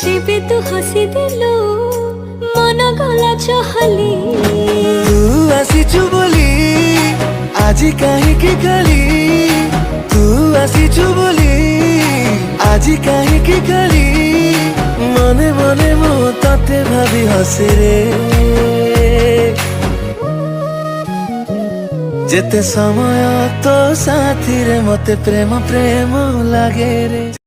जेबे तू हसी दिलु मन गला चहली तू आसीचु बोली आजी काहींकी खाली तू आसीचु बोली आजी काहींकी खाली मने मने मो तते भाबी हसे रे जेते समय तो साथी रे मते प्रेम प्रेम लागे रे।